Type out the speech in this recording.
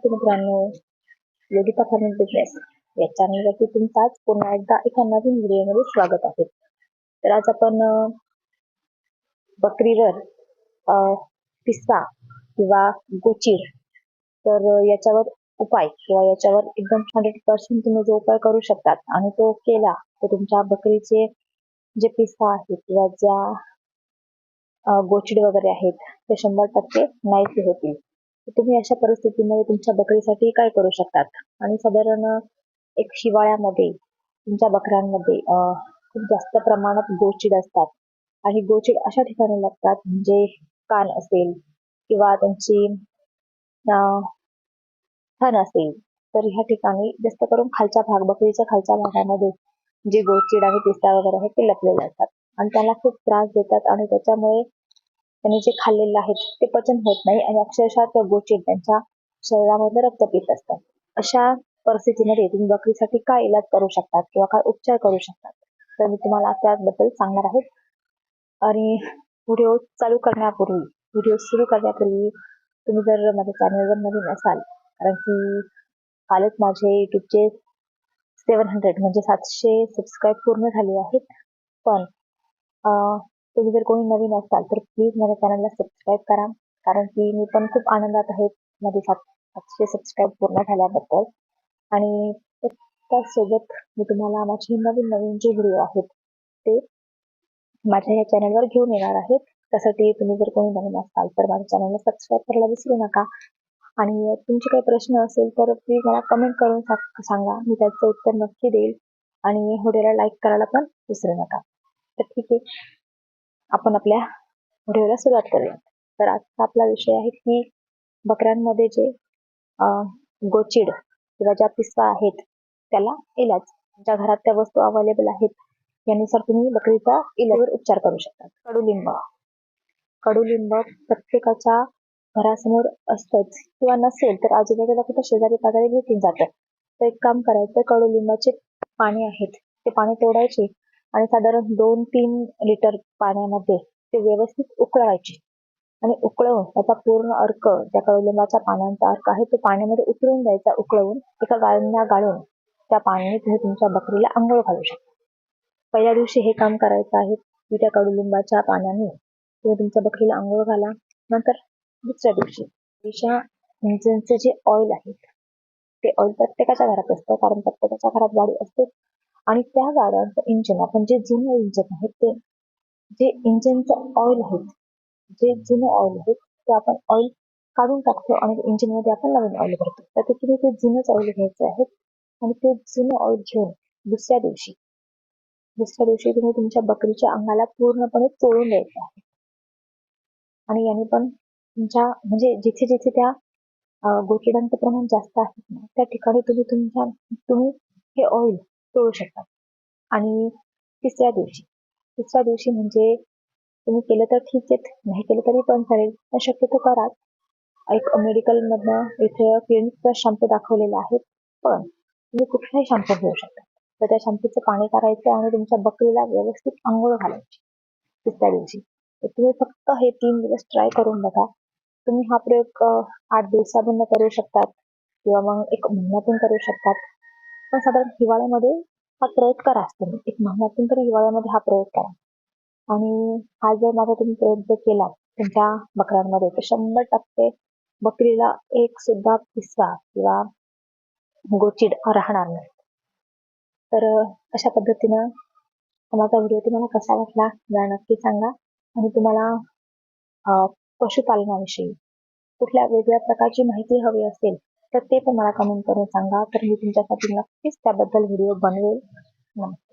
विद्यार्थी मित्रांनो, Yogita farming business या चॅनलवरती तुमचाच पुन्हा एकदा एका नवीन व्हिडिओमध्ये स्वागत आहे. तर आज आपण बकरीवर पिस्सा किंवा गोचीड तर याच्यावर उपाय किंवा याच्यावर एकदम 100% तुम्ही जो उपाय करू शकतात आणि तो केला तर तुमच्या बकरीचे जे पिस्सा आहेत किंवा ज्या गोचीड वगैरे आहेत ते 100% नाहीसे होतील. तुम्ही अशा परिस्थितीमध्ये तुमच्या बकरीसाठी काय करू शकतात आणि साधारण एक हिवाळ्यामध्ये तुमच्या बकऱ्यांमध्ये खूप जास्त प्रमाणात गोचीड असतात आणि गोचीड अशा ठिकाणी लागतात म्हणजे कान असेल किंवा त्यांची थन असेल तर ह्या ठिकाणी जास्त करून खालच्या बकरीच्या खालच्या भागामध्ये जे गोचीड आणि पिस्सा वगैरे आहेत ते लपलेले असतात आणि त्यांना खूप त्रास देतात आणि त्याच्यामुळे त्यांनी जे खाल्लेलं आहे ते पचन होत नाही आणि अक्षरशः ते गोचीड त्यांच्या शरीरामध्ये रक्त पित असतात. अशा परिस्थितीमध्ये तुम्ही बकरीसाठी काय इलाज करू शकतात किंवा काय उपचार करू शकतात तर मी तुम्हाला त्याबद्दल सांगणार आहे. आणि व्हिडिओ चालू करण्यापूर्वी व्हिडिओ सुरू करण्यापूर्वी तुम्ही जर माझ्या चॅनलवर नवीन असाल, कारण की कालच माझे युट्यूबचे 700 म्हणजे 700 सबस्क्राईब पूर्ण झाले आहेत. पण तुम्ही जर कोणी नवीन असाल तर प्लीज माझ्या चॅनलला सबस्क्राईब करा, कारण की मी पण खूप आनंदात आहे माझे 700 सबस्क्राईब पूर्ण झाल्याबद्दल. आणि त्याचसोबत मी तुम्हाला माझे नवीन जे व्हिडिओ आहेत ते माझ्या या चॅनलवर घेऊन येणार आहेत. त्यासाठी तुम्ही जर कोणी नवीन असाल तर माझ्या चॅनलला सबस्क्राईब करायला विसरू नका. आणि तुमचे काही प्रश्न असेल तर प्लीज मला कमेंट करून सांगा, मी त्याचं उत्तर नक्की देईल. आणि व्हिडिओला लाईक करायला पण विसरू नका. तर ठीक आहे, आपण आपल्या व्हिडिओला सुरुवात करूया. तर आजचा आपला विषय आहे की बकऱ्यांमध्ये जे गोचीड किंवा ज्या पिस्सा आहेत त्याला इलाज, ज्या घरात त्या वस्तू अवेलेबल आहेत यानुसार तुम्ही बकरीचा इलाजवर उपचार करू शकता. कडुलिंब प्रत्येकाच्या घरासमोर असतंच किंवा नसेल तर आजूबाजूला कुठं शेजारी पाजारी भेटून जातं. तर एक काम करायचं, कडुलिंबाचे पाणी आहेत ते पाणी तोडायचे आणि साधारण 2-3 लिटर पाण्यामध्ये ते व्यवस्थित उकळवायचे आणि उकळवून त्याचा पूर्ण अर्क, त्या कडुलिंबाच्या पानांचा अर्क आहे तो पाण्यामध्ये उतरवून द्यायचा. उकळवून एका गाळणीला गाळून त्या पाण्याने तुम्ही तुमच्या बकरीला आंघोळ घालू शकता. पहिल्या दिवशी हे काम करायचं आहे की त्या कडुलिंबाच्या पाण्याने तुम्ही तुमच्या बकरीला आंघोळ घाला. नंतर दुसऱ्या दिवशी इंजिनचे जे ऑइल आहेत ते ऑइल प्रत्येकाच्या घरात असतं, कारण प्रत्येकाच्या घरात गाडी असते. आणि त्या गाड्यांचं इंजिन, आपण जे जुनं इंजिन आहे ते जे इंजिनचं ऑइल आहेत, जे जुनं ऑइल आहे ते आपण ऑइल काढून टाकतो आणि इंजिनमध्ये आपण नवीन ऑइल भरतो. तर ते तुम्ही ते जुनंच ऑइल घ्यायचं आहे आणि ते जुनं ऑइल घेऊन दुसऱ्या दिवशी तुम्ही तुमच्या बकरीच्या अंगाला पूर्णपणे चोळून द्यायचं आहे. आणि याने पण तुमच्या म्हणजे जिथे जिथे त्या गोचीडांचं प्रमाण जास्त आहे ना त्या ठिकाणी तुम्ही हे ऑइल चोळू शकता. आणि तिसऱ्या दिवशी म्हणजे तुम्ही केलं तर ठीक आहे, नाही केलं तरी पण चालेल, पण शक्यतो करा. एक मेडिकलमधनं इथे क्लिनिकचा शॅम्पू दाखवलेला आहे, पण तुम्ही कुठलाही शॅम्पू घेऊ शकता. तर त्या शॅम्पूचं पाणी करायचं आणि तुमच्या बकरीला व्यवस्थित आंघोळ घालायची तिसऱ्या दिवशी. तर तुम्ही फक्त हे 3 दिवस ट्राय करून बघा. तुम्ही हा प्रयोग 8 दिवसांनी करू शकतात किंवा मग 1 महिन्यातून करू शकतात. पण साधारण हिवाळ्यामध्ये हा प्रयोग करा. तुम्ही 1 महिन्यातून तरी हिवाळ्यामध्ये हा प्रयोग करा. आणि हा जर माझा तुम्ही प्रयोग जर केला तुमच्या बकऱ्यांमध्ये तर 100% बकरीला एक सुद्धा पिस्सा किंवा गोचीड राहणार नाही. तर अशा पद्धतीनं माझा व्हिडिओ तुम्हाला कसा वाटला मला नक्की सांगा. आणि तुम्हाला पशुपालनाविषयी कुठल्या वेगळ्या प्रकारची माहिती हवी असेल तर ते पण मला कमेंट करून सांगा. तर मी तुमच्यासाठी नक्कीच त्याबद्दल व्हिडिओ बनवेल. नमस्कार.